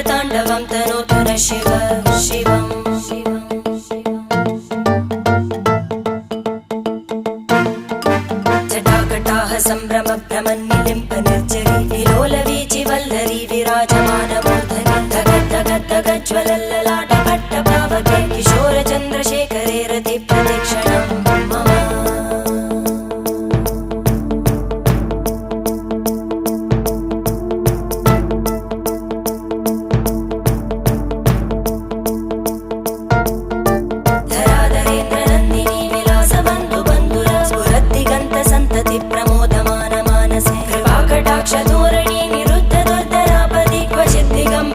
ताण्डवं तनोतु न शिव शिवम् जटाकटाः सम्भ्रमभ्रमन्निलिम्प निर्जरी विलोलवीचि वल्लरी विराजमानमूर्धनि धगद्धगद्धगज्ज्वलल्ललाट